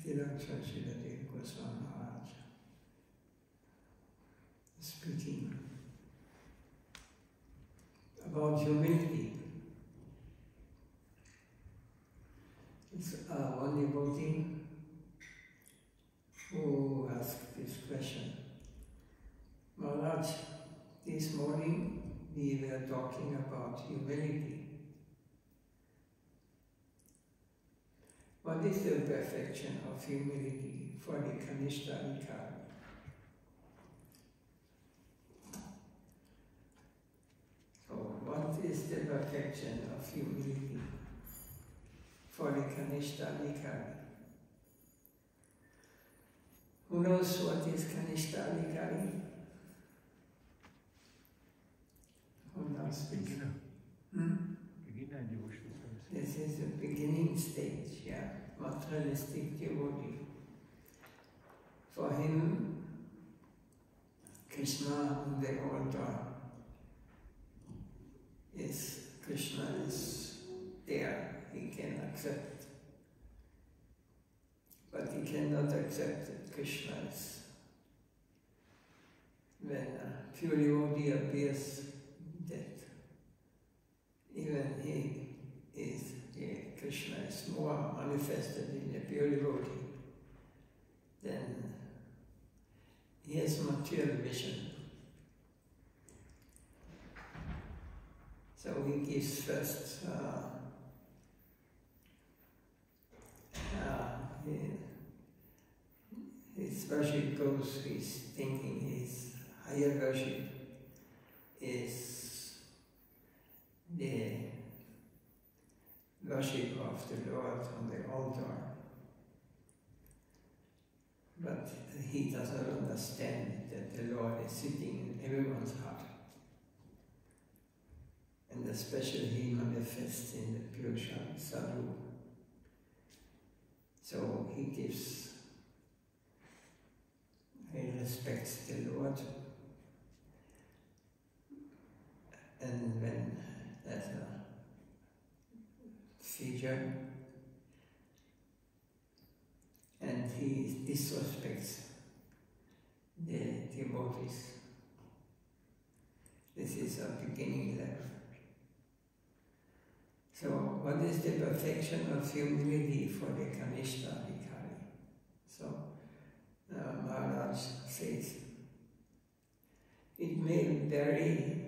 Srimad Goswami Maharaj speaking about humility. It's one devotee who asked this question. Maharaj, this morning we were talking about humility. What is the perfection of humility for the Kanishta Adhikari? So, what is the perfection of humility for the Kanishta Adhikari? Who knows what is Kanishta Adhikari? Who knows? Beginner. Beginner devotional service. This is the beginning stage, yeah. Materialistic devotee. For him, Krishna on the altar is, Krishna is there, he can accept. But he cannot accept that Krishna is. When a pure devotee appears, that even he is, Krishna is more manifested in the pure devotee, then he has material vision. So he gives first his worship goes, his thinking, his higher worship is the worship of the Lord on the altar. But he does not understand that the Lord is sitting in everyone's heart. And especially he manifests in the pure sadhu. So he respects the Lord. And when there's a figure and he disrespects the devotees, this is a beginning level. So, what is the perfection of humility for the Kanishta Adhikari? So, Maharaj says, it may vary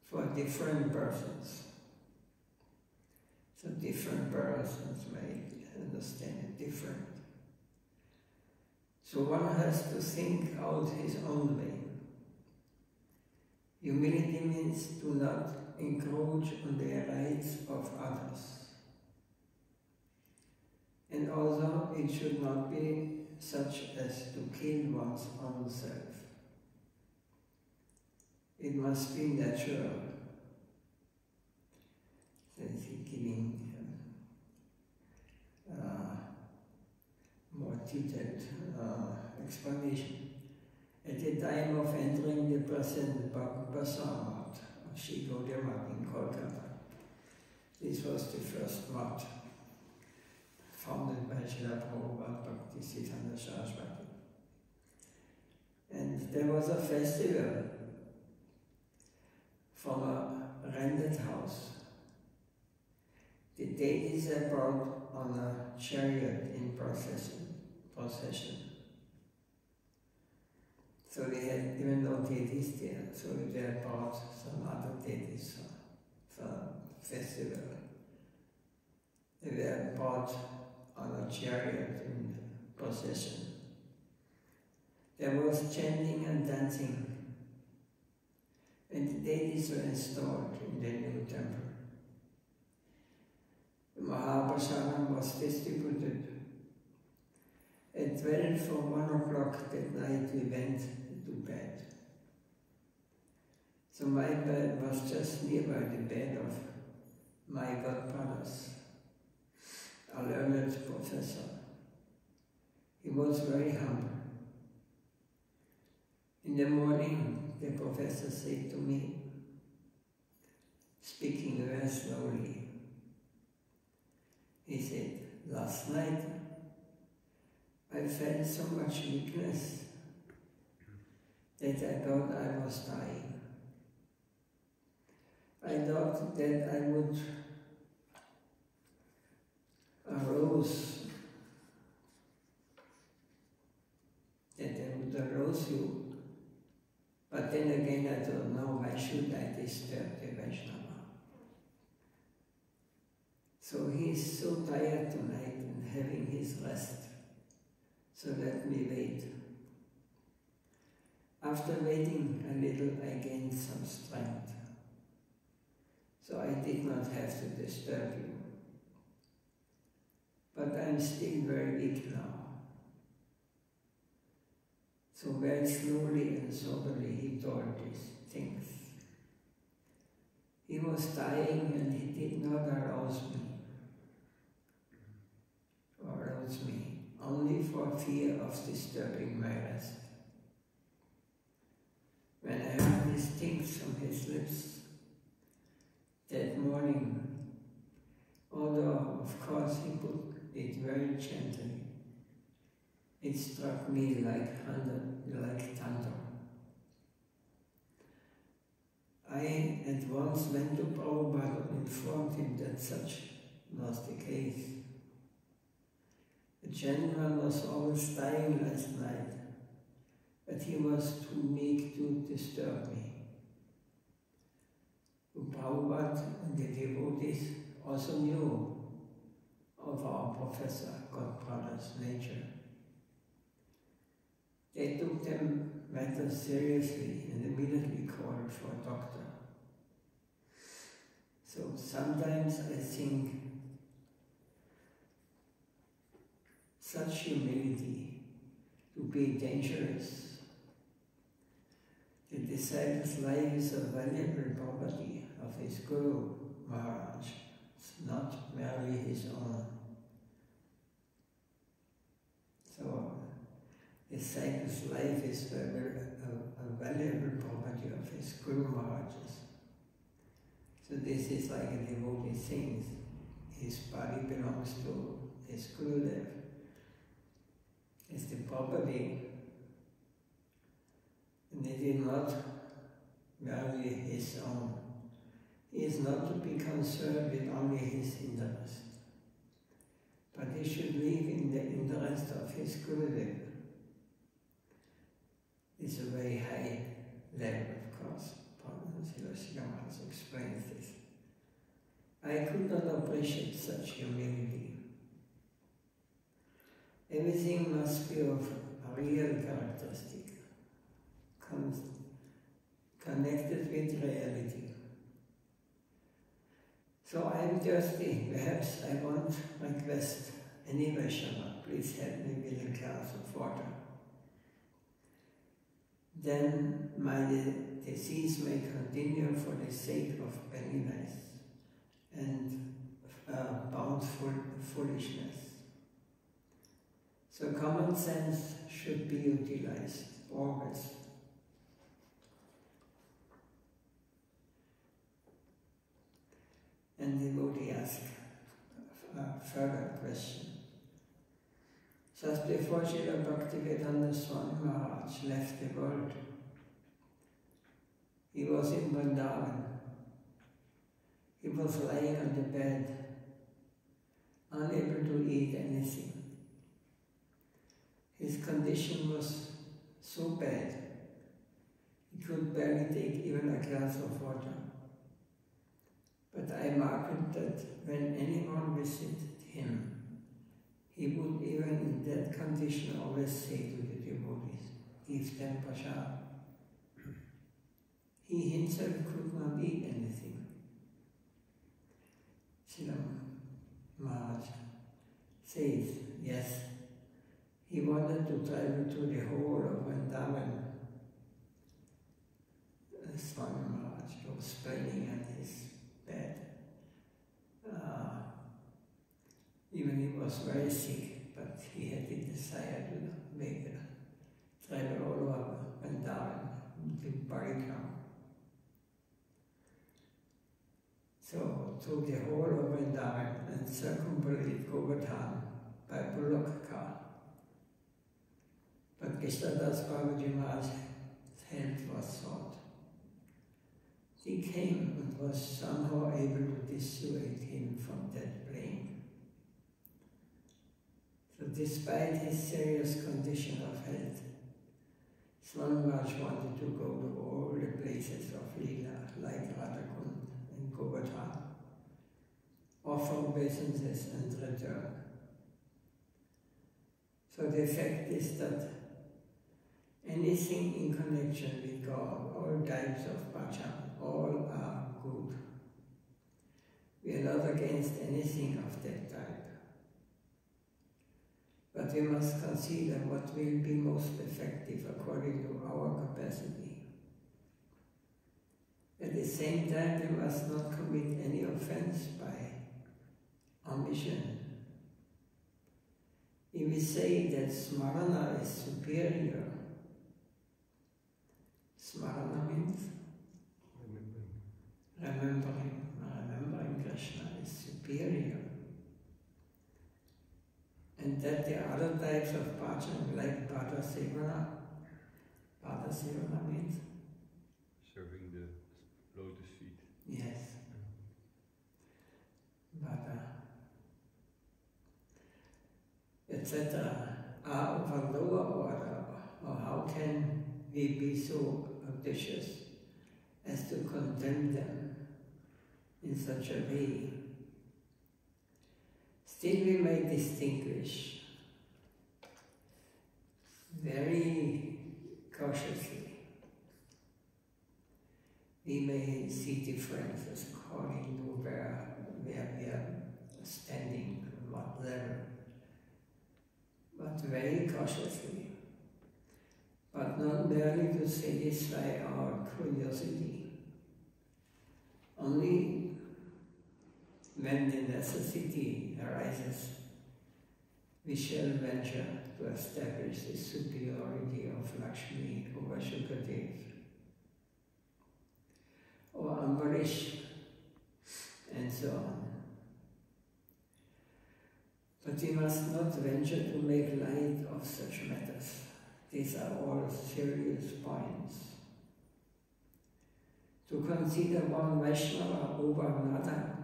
for different persons. So, different persons may understand it different. So, one has to think out his own way. Humility means do not encroach on the rights of others. And also, it should not be such as to kill one's own self. It must be natural. Says he giving more detailed explanation. At the time of entering the present Bazaar of Sri Gaudiya in Kolkata, this was the first mart founded by Srila Prabhupada Bhakti Siddhanta Saraswati. And there was a festival from a rented house. The deities are brought on a chariot in procession. So they had even no deities there, so they had brought some other deities for festival. They were brought on a chariot in procession. There was chanting and dancing, and the deities were installed in the new temple. The Mahaprasadam was distributed. At 12 or 1 o'clock that night we went to bed. So my bed was just nearby the bed of my godbrothers, a learned professor. He was very humble. In the morning, the professor said to me, speaking very slowly, he said, last night I felt so much weakness that I thought I was dying. I thought that I would arouse you. But then again I thought, no, why should I disturb the Vaishnava? So he is so tired tonight and having his rest. So let me wait. After waiting a little, I gained some strength. So I did not have to disturb you. But I'm still very weak now. So very slowly and soberly he told these things. He was dying and he did not arouse me, only for fear of disturbing my rest. When I heard these things from his lips that morning, although of course he put it very gently, it struck me like thunder. I at once went to Prabhupada and informed him that such was the case. The gentleman was almost dying last night, but he was too meek to disturb me. Prabhupada and the devotees also knew of our Professor Godbrother's nature. They took them matters seriously and immediately called for a doctor. So sometimes I think such humility to be dangerous. The disciple's life is a valuable property of his Guru, Maharaj. It's not merely his own. So the disciple's life is a valuable property of his Guru Maharajas. So this is like a devotee sings. His body belongs to his Gurudev. It's the property, and it is not merely his own. He is not to be concerned with only his interest, but he should live in the interest of his Gurudev. It's a very high level, of course. Maharaj explains this. I could not appreciate such humility. Everything must be of a real characteristic, connected with reality. So I am thirsty. Perhaps I won't request any Vaishnava, please help me with a glass of water. Then my disease may continue for the sake of pettiness and bountiful foolishness. So common sense should be utilized always. And the devotee asked a further question. Just before Srila Bhaktivedanta Swami Maharaj left the world, he was in Vrindavan. He was lying on the bed, unable to eat anything. His condition was so bad, he could barely take even a glass of water. But I marked that when anyone visited him, he would even in that condition always say to the devotees, give them prasad. He himself could not eat anything. Srila Maharaj says, yes, he wanted to travel to the whole of Vrindavan. Swami Maharaj was praying on his bed. Even he was very sick, but he had the desire to make a travel all over Vrindavan, to Parikram. So took the whole of Vrindavan and circumambulated Govardhan by bullock cart. But Krishnadas Babaji Maharaj's health was sought. He came and was somehow able to dissuade him from that plane. So despite his serious condition of health, Swami Maharaj wanted to go to all the places of Leela, like Radha and Govinda, offer obeisances and return. So the fact is that anything in connection with God, all types of bhajan, all are good. We are not against anything of that type. But we must consider what will be most effective according to our capacity. At the same time, we must not commit any offense by omission. If we say that smarana is superior, smarana means remembering Krishna is superior. And that the other types of bhajan, like Bhata Sevana means? Serving the lotus feet. Yes. Bhata. Etc. are of a lower order, or how can we be so audacious as to condemn them in such a way? Still we may distinguish very cautiously. We may see differences according to where we are standing, what level, but very cautiously, but not merely to satisfy our curiosity. Only when the necessity arises, we shall venture to establish the superiority of Lakshmi over Shukadev, or Ambarish, and so on. But we must not venture to make light of such matters. These are all serious points. To consider one Vaishnava over another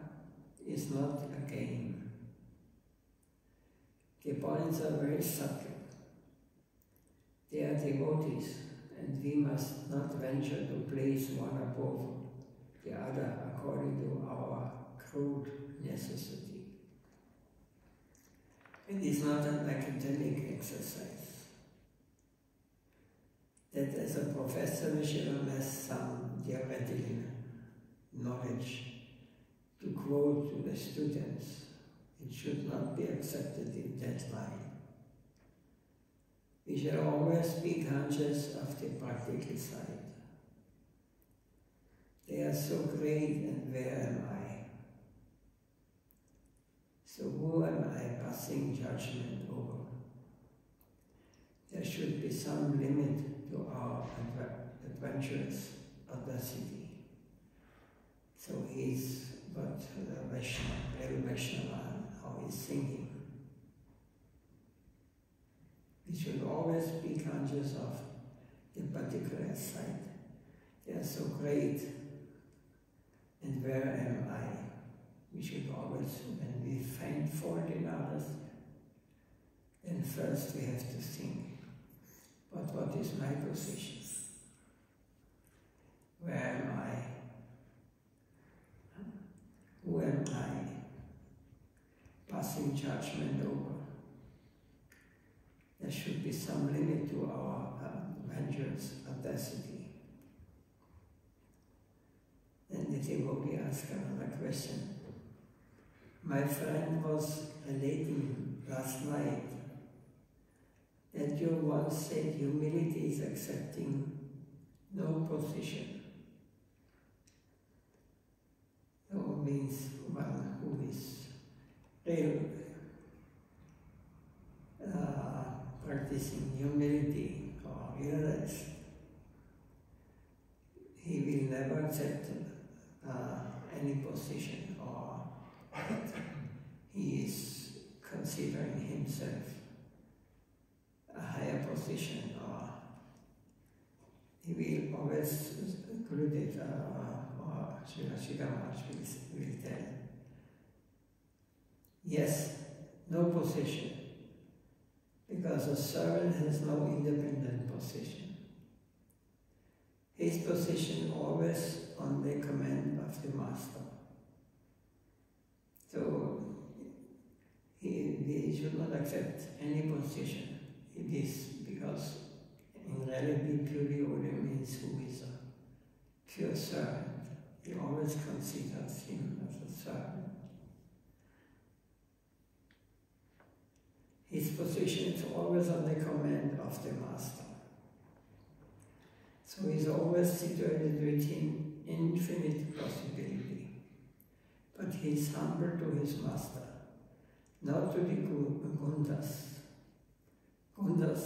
is not a game. The points are very subtle. They are devotees, and we must not venture to place one above the other according to our crude necessity. It is not an academic exercise. That as a professor we should amass some theoretical knowledge to quote to the students. It should not be accepted in that line. We should always be conscious of the practical side. They are so great, and where am I? So who am I passing judgment over? There should be some limit to our adventurous audacity. So he's but the Vaishnava, how he's thinking. We should always be conscious of the particular side. They are so great, and where am I? We should always, when we find fault in others, then first we have to think, but what is my position? Where am I? Who am I? Passing judgment over. There should be some limit to our vengeance, audacity. Then the devotee asked another question. My friend was relating last night that you once said humility is accepting no position. No means one who is real, practicing humility or realize he will never accept any position, or he is considering himself a higher position always Gurudev or Srila Maharaj will tell, yes, no position, because a servant has no independent position. His position always on the command of the master. So he should not accept any position. It is because in reality purely only means who is a pure servant. He always considers him as a servant. His position is always on the command of the master. So he is always situated within infinite possibility. But he is humble to his master, not to the Gundas. Gundas,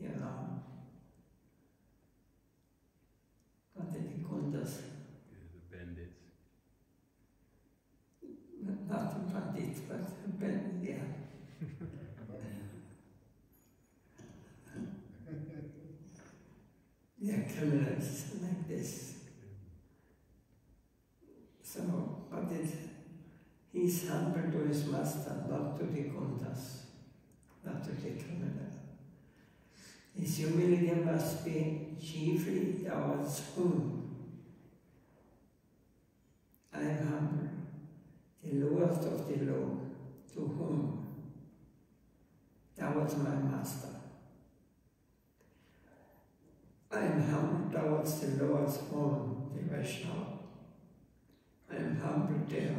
you know. What are the Gundas? The bandits. Not the bandits, but the bandits, yeah. They are criminals like this. So, but he's humble to his master, not to the Gundas, not to the criminal. His humility must be chiefly towards whom? I am humble, the lowest of the low, to whom? Towards my master. I am humble towards the Lord's home, the Vaishnava. I am humble there.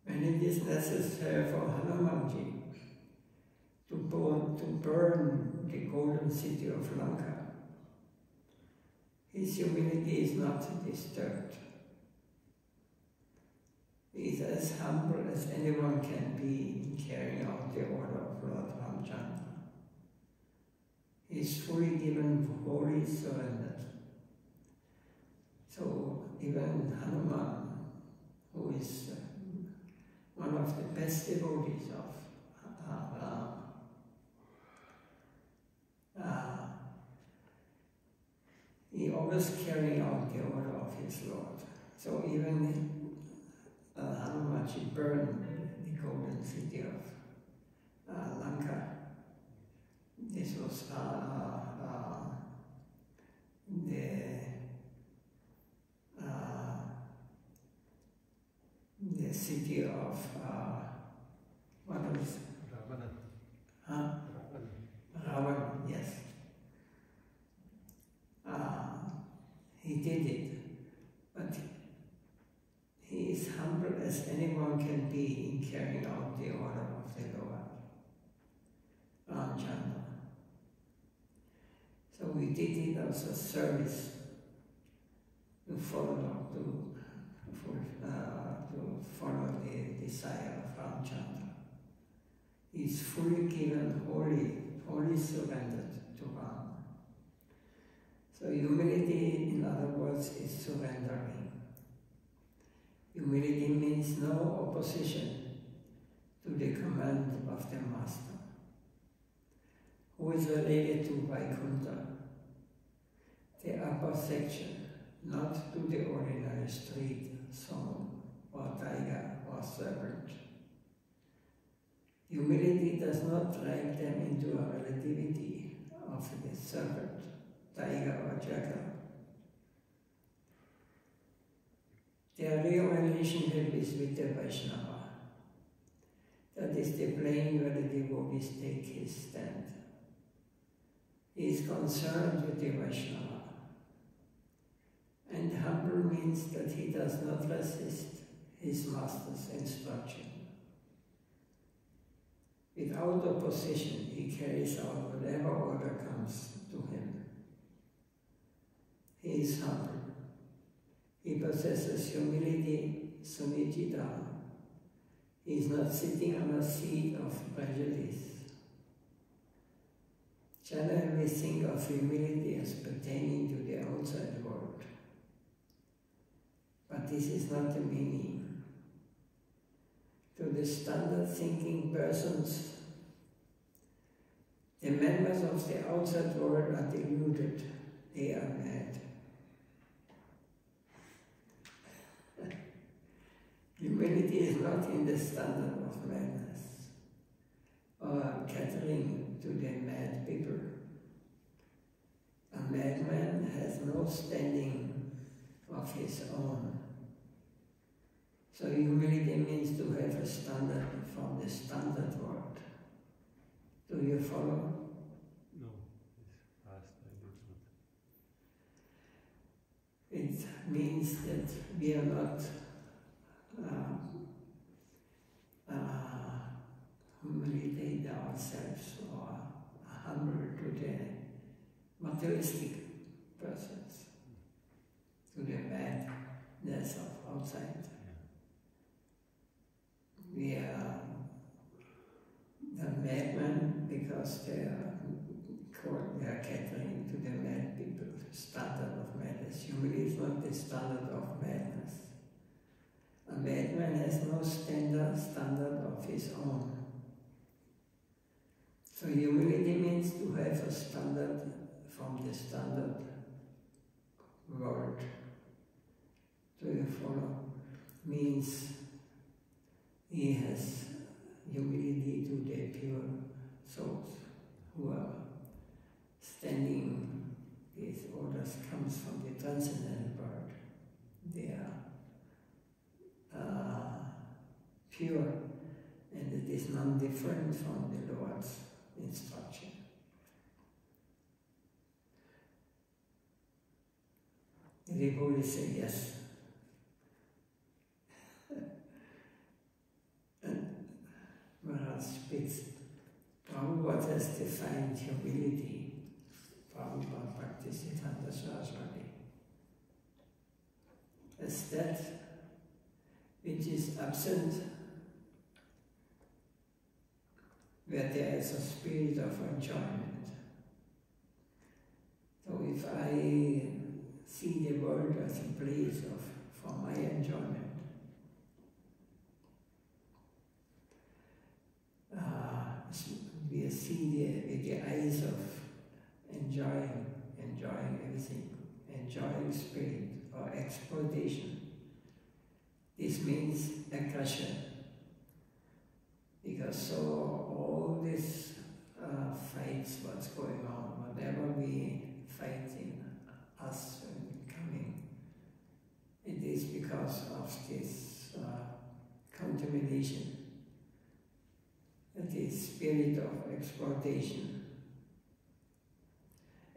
When it is necessary for Hanumanji to burn the golden city of Lanka, his humility is not disturbed. He is as humble as anyone can be in carrying out the order of Lord Ramchandra. He is fully given, wholly surrendered. So even Hanuman, who is one of the best devotees of he always carrying out the order of his Lord. So even Hanumanji burned the golden city of Lanka. This was the city of what was Ravana, yes. He did it, but he is humble as anyone can be in carrying out the order of the Lord Ramchandra. So we did it as a service to follow the desire of Ramchandra. He is fully given, wholly surrendered to Ram. So humility, in other words, is surrendering. Humility means no opposition to the command of the master, who is related to Vaikuntha, the upper section, not to the ordinary street, song, or tiger, or serpent. Humility does not drag them into a relativity of the serpent, tiger, or jackal. Their real relationship is with the Vaishnava. That is the plane where the devotees take his stand. He is concerned with the Vaishnava. And humble means that he does not resist his master's instruction. Without opposition, he carries out whatever order comes to him. He is humble. He possesses humility, sunicita. He is not sitting on a seat of prejudice. Generally, we think of humility as pertaining to the outside world. But this is not the meaning. To the standard thinking persons, the members of the outside world are deluded they are mad. Humility is not in the standard of madness or catering to the mad people. A madman has no standing of his own. So humility means to have a standard from the standard world. Do you follow? No, it's fast, I did not. It means that we are not humiliate ourselves or humble to the materialistic persons, to the madness of outside. We are the madmen because they are catering to the mad people, standard of madness. Humility is not the standard of madness. A madman has no standard of his own. So humility means to have a standard from the standard world. Do you follow? Means he has humility to the pure souls who are standing. These orders comes from the transcendental world. They are pure, and it is non-different from the Lord's instruction. The devotee say yes. And Maharaj speaks. Prabhupada has defined humility. Prabhupada Bhaktisiddhanta Saraswati as that which is absent where there is a spirit of enjoyment. So if I see the world as a place for my enjoyment, we see with the eyes of enjoying everything, enjoying spirit or exploitation. This means aggression. Because so all these fights, what's going on, whatever we fight in us and coming, it is because of this contamination. That is spirit of exploitation.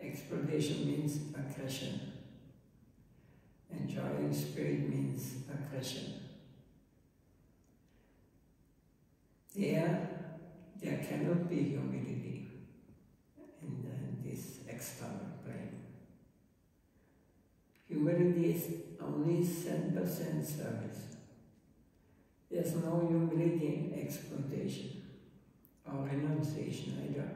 Exploitation means aggression. Enjoying spirit means aggression. There cannot be humility in this external plane. Humility is only 10% service. There's no humility in exploitation or renunciation either.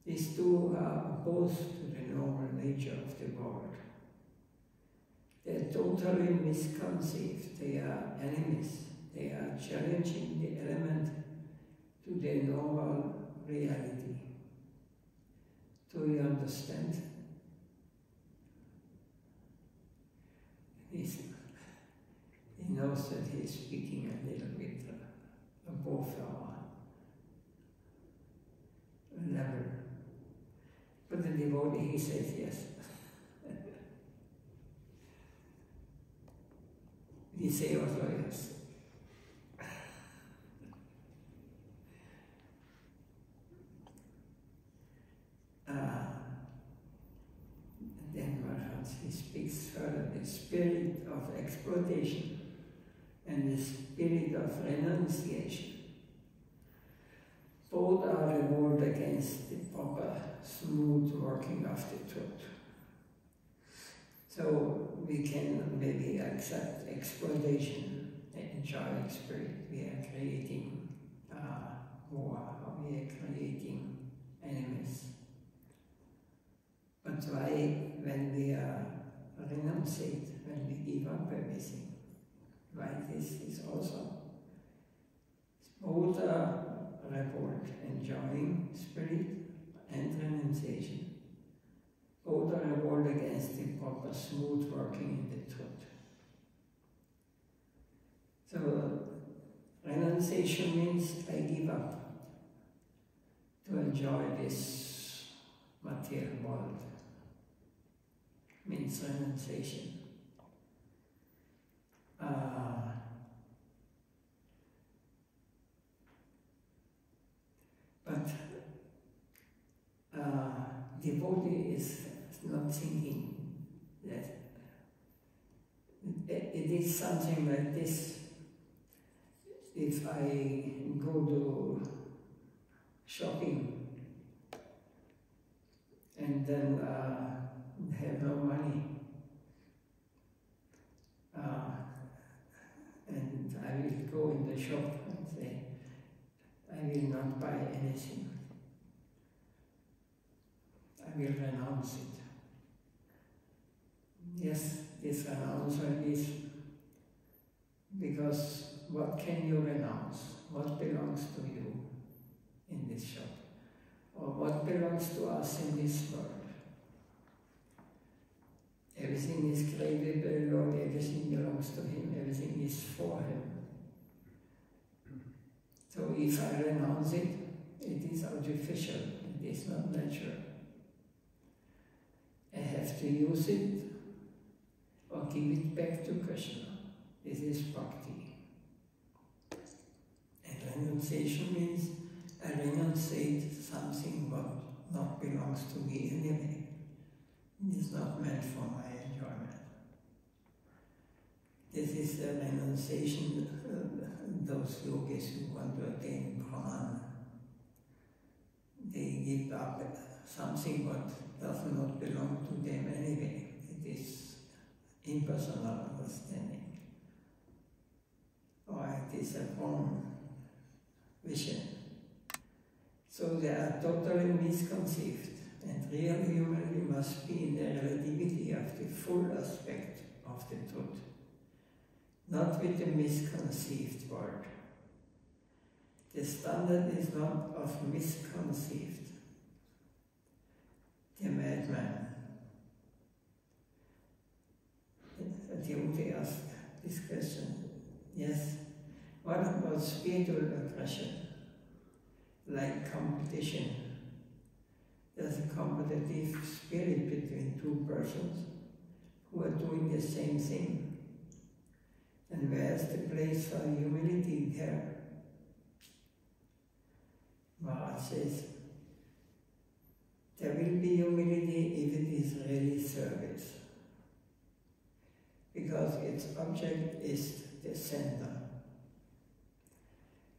These two are opposed to the normal nature of the world. They're totally misconceived. They are enemies. They are challenging the element to the normal reality. Do you understand? He knows that he's speaking a little bit above our level. But the devotee, he says yes. We say also yes. Then Maharaj, he speaks further, the spirit of exploitation and the spirit of renunciation. Both are revolt against the proper, smooth working of the truth. So we can maybe accept exploitation, enjoying spirit. We are creating war, or we are creating enemies. But why, when we are renunciate, when we give up everything, why this is also both are revolt, enjoying spirit and renunciation. owe the reward against the proper smooth working in the truth. So renunciation means I give up to enjoy this material world. Means renunciation. But devotee is not thinking that it is something like this. If I go to shopping and then have no money, and I will go in the shop and say, I will not buy anything. I will renounce it. Yes, this renouncement is because what can you renounce? What belongs to you in this shop? Or what belongs to us in this world? Everything is created by the Lord, everything belongs to Him, everything is for Him. So if I renounce it, it is artificial, it is not natural. I have to use it or give it back to Krishna. This is Bhakti. And renunciation means I renunciate something what not belongs to me anyway. It is not meant for my enjoyment. This is the renunciation those yogis who want to attain Brahman. They give up something what does not belong to them anyway. It is impersonal understanding. Or it is a wrong vision. So they are totally misconceived. And real humility must be in the relativity of the full aspect of the truth, not with the misconceived word. The standard is not of misconceived. The madman. The devotee asked this question. Yes, what about spiritual aggression, like competition? There's a competitive spirit between two persons who are doing the same thing. And where's the place for humility there? Maharaj says, there will be humility if it is really service, because its object is the center.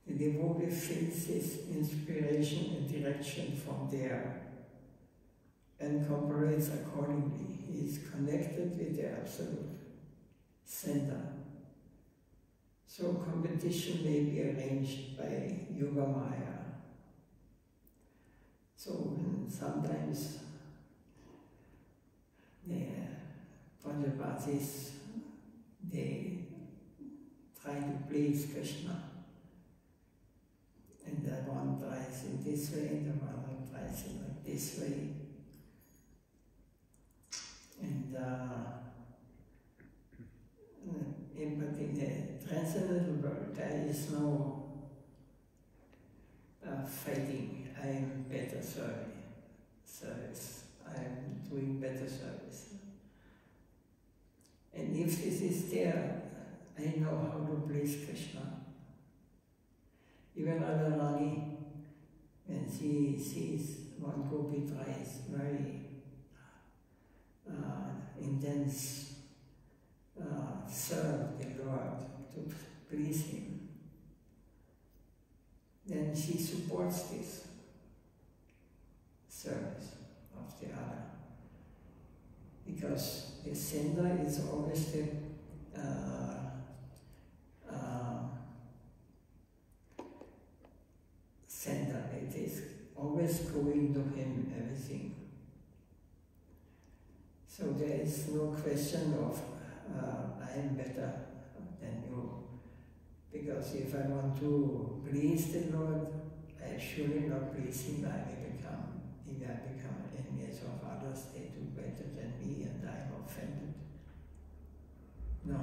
The devotee feels his inspiration and direction from there and cooperates accordingly. He is connected with the Absolute Center. So competition may be arranged by Yoga Maya. So sometimes the Panchapatis, they try to please Krishna. And the one tries in this way, and the one tries in like this way. And but in the transcendental world, there is no fighting. I am better service. I am doing better service. And if this is there, I know how to please Krishna. Even Radharani, when she sees one gopi tries very intense serve the Lord to please Him, then she supports this service of the other. Because the center is always the center. It is always going to Him, everything. So there is no question of I am better than you. Because if I want to please the Lord, I surely not please Him, I will become if I become enemies of others, they do better than me and I'm offended. No.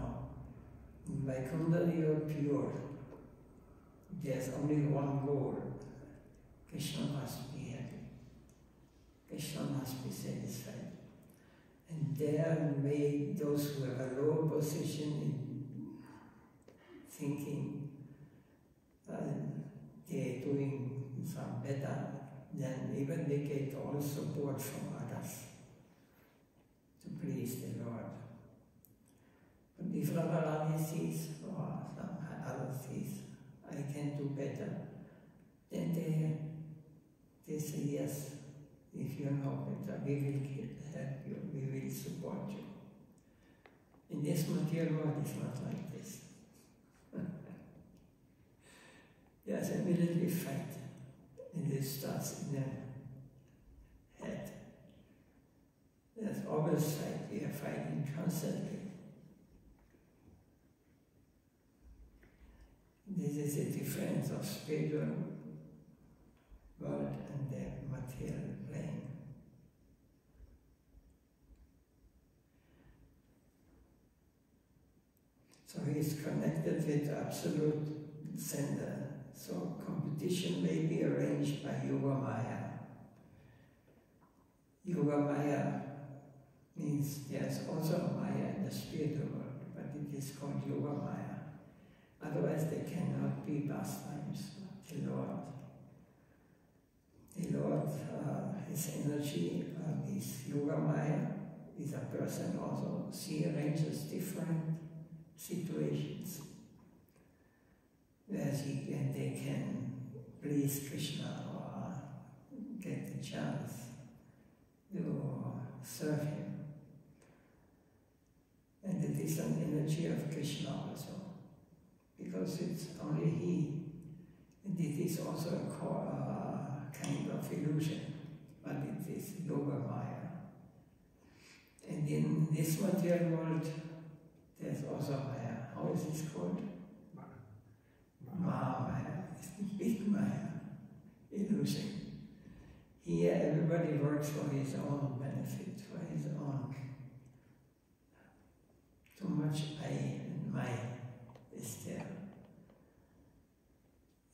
In Vaikuntha you are pure. There's only one goal. Krishna must be happy. Krishna must be satisfied. And there may those who have a lower position in thinking they're doing some better, then even they get all support from others to please the Lord. But if Radharani sees, or some other sees, I can do better, then they say, yes, if you know better, we will help you, we will support you. In this material world, it's not like this. There's a military fight, and it starts in the head. There's always fight, we are fighting constantly. This is a difference of spiritual world and the material plane. So he is connected with absolute center. So competition may be arranged by Yoga Maya. Yoga Maya means there's also a Maya in the spiritual world, but it is called Yoga Maya. Otherwise they cannot be pastimes. The Lord, his energy, his Yoga Maya, is a person also. She arranges different situations where they can please Krishna or get the chance to serve him. And it is an energy of Krishna also, because it's only he. And it is also a kind of illusion, but it is Yoga Maya. And in this material world, there's also Maya. How is this called? Maya. It's the big Maya, illusion. Here everybody works for his own benefit, for his own. Too much I and my is there.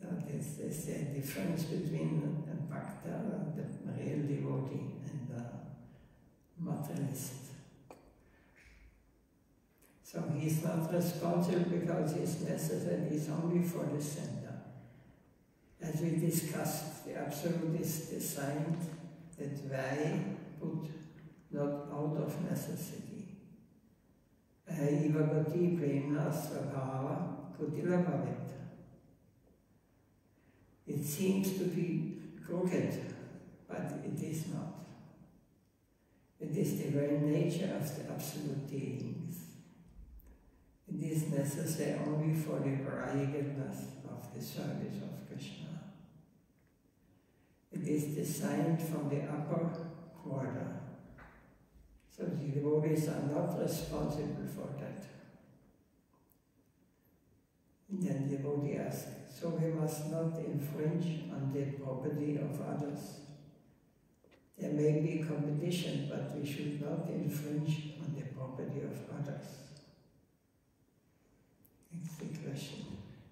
There's a difference between a bhakta, the real devotee, and the materialist. So he's not responsible because his necessary is only for the center. As we discussed, the Absolute is designed that why put not out of necessity. Ivagati premna svabhava kutila bhavit. It seems to be crooked, but it is not. It is the very nature of the absolute beings. It is necessary only for the variegatedness of the service of Krishna. It is designed from the upper quarter. So the devotees are not responsible for that. And then the devotee asks, so we must not infringe on the property of others. There may be competition, but we should not infringe on the property of others. It's the question.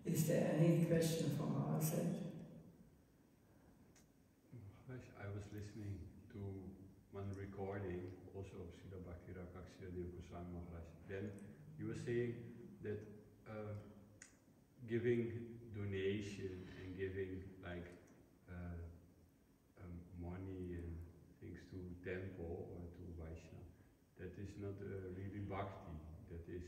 Is there any question from our side? I was listening to one recording, also of Srila Bhakti Goswami Maharaj. Then you were saying that giving donation and giving like money and things to temple or to Vaishnava, that is not really bhakti. That is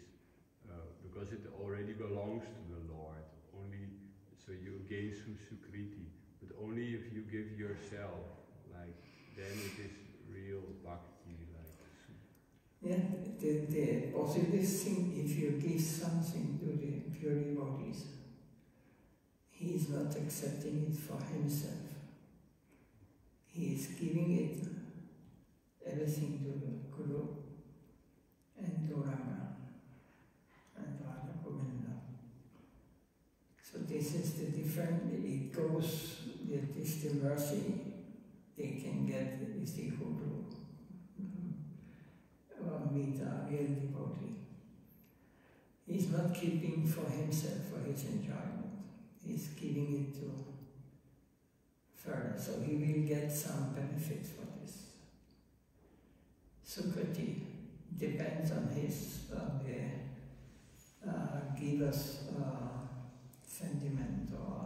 because it already belongs to the Lord. Only so you gain some sukriti, but only if you give yourself, like then it is real bhakti. Like yeah, the positive thing, if you give something to the pure devotees, he is not accepting it for himself. He is giving it, everything to the Guru and Gauranga and Radha Govinda. So this is the difference. It goes, it is the mercy they can get Isihudu or meet a real devotee. He's not keeping for himself, for his enjoyment. He's giving it to further, so he will get some benefits for this. Sukriti depends on the giver's sentiment or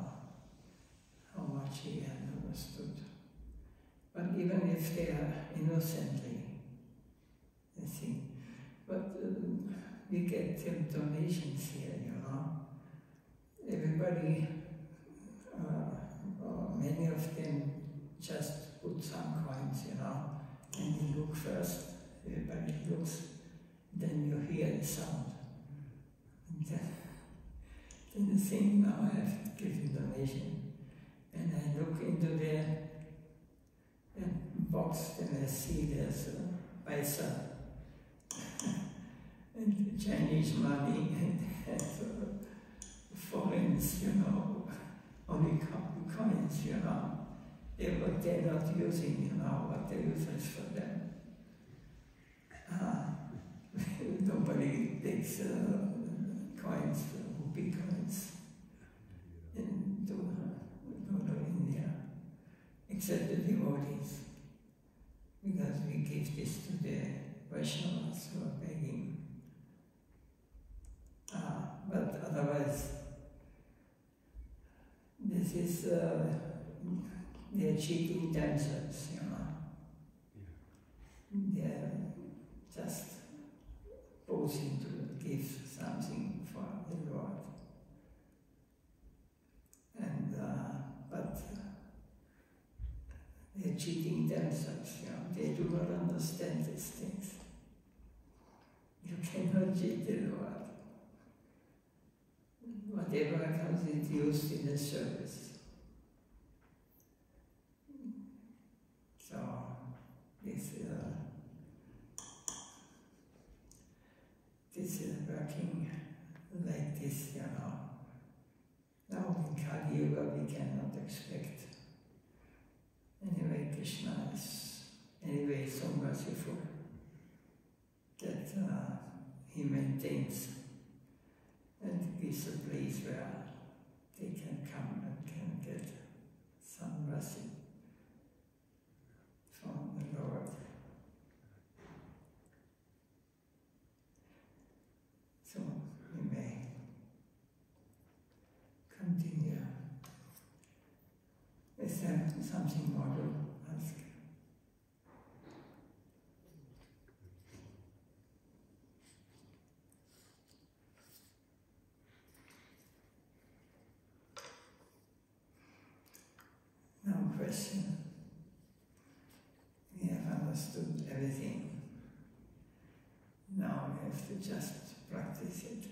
how much he has understood. But even if they are innocently, I think, but we get donations here, Everybody, many of them just put some coins, and you look first, everybody looks, then you hear the sound. And then you think, now I have to give a donation. And I look into the box, and I see there's paisa and Chinese money and foreigns, only coins, they're not using, what they use is for them. Nobody takes coins, rupee coins, and go to India, except the devotees, because we give this to the Vaishnavas who are begging. But otherwise, this is, they're cheating themselves, They're just posing to give something for the Lord. And, but they're cheating themselves, They do not understand these things. You cannot cheat the Lord. Whatever comes is used in the service. So, this is working like this, Now in Kali Yuga we cannot expect. Anyway, Krishna is anyway so merciful that he maintains and gives a place where they can come and can get some mercy from the Lord. So we may continue. Is there something more to ask? No question. We have understood everything. Now we have to just practice it.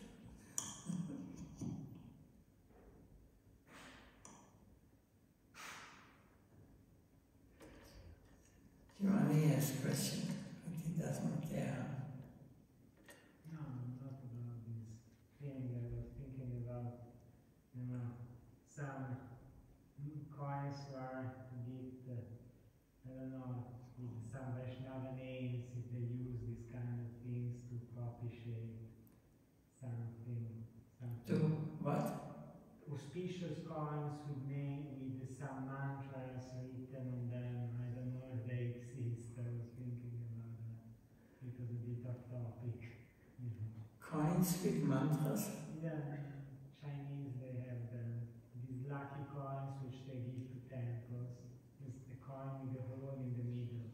Giovanni has a question, but he does not dare. No, not about this thing. I was thinking about, some coins were given, I don't know, with some Vaishnava names, if they use these kind of things to propitiate something. To what? Auspicious coins with some mantras written on them. I don't know if they exist. I was thinking about that. It was a bit off topic. Coins with mantras? Yeah, Chinese, they have these lucky coins which they give to temples. It's the coin with the hole in the middle.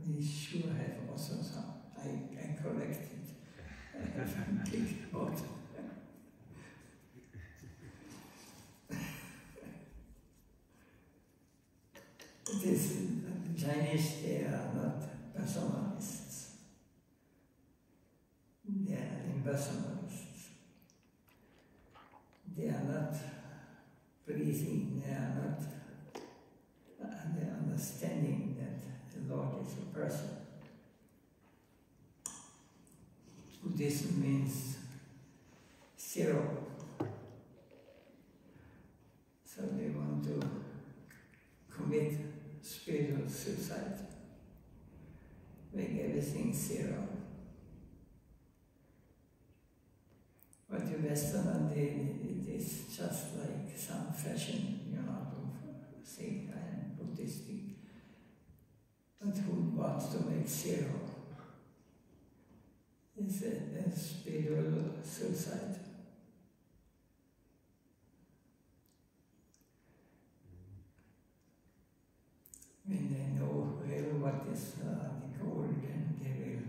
We sure have also some. I collected. I have a big pot. The Chinese, they are not personalists. They are impersonalists. They are not breathing, they are not they are understanding that the Lord is a person. Buddhism means zero. So they want suicide. Make everything zero. But the Westerner, it is just like some fashion, to say I am Buddhistic. But who wants to make zero? It's a spiritual suicide. When they know really what is the goal, then they will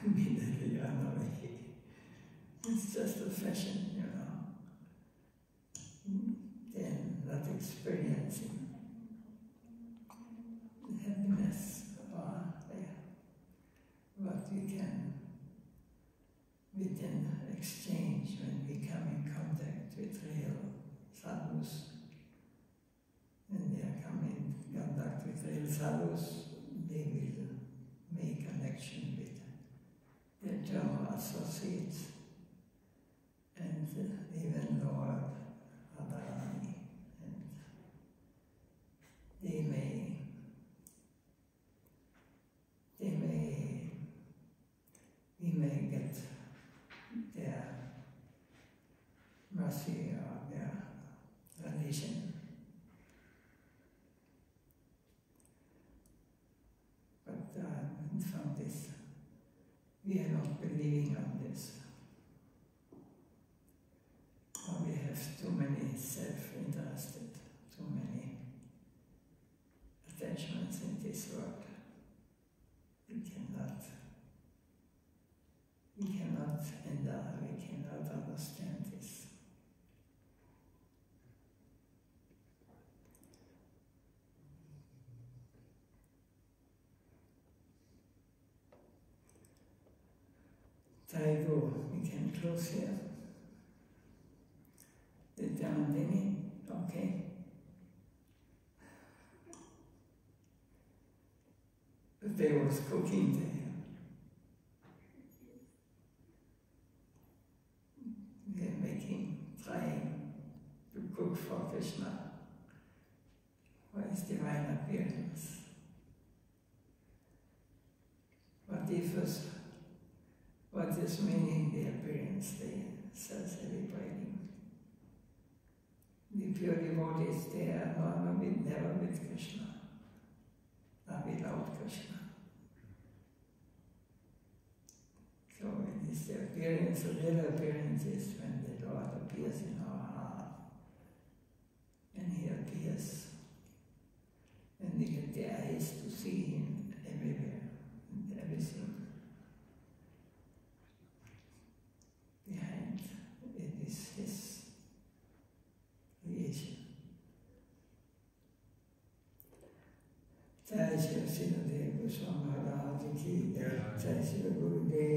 immediately run away. It's just a fashion, Then not experiencing happiness there. But we can exchange when we come in contact with real sadhus. When they are coming in contact with real sadhus, they will make connection with their eternal associates. And even Lord Radha, and we may get their mercy or their relation. But from this, we are not believing on this. We have too many self-interested, too many attachments in this world. We cannot understand this. Taigo, we can close here. The Jamandini, okay. There was cooking there. Trying to cook for Krishna for his divine appearance. What is meaning the appearance they are celebrating? The pure devotees, they are never with Krishna, or without Krishna. So it is the appearance, the real appearance is when the Lord appears in our heart. And he appears. And we get the eyes to see him everywhere and everything. Behind it is his creation. Jai Shri Srimad Goswami Maharaj ki Jai, Jai Shri Gurudev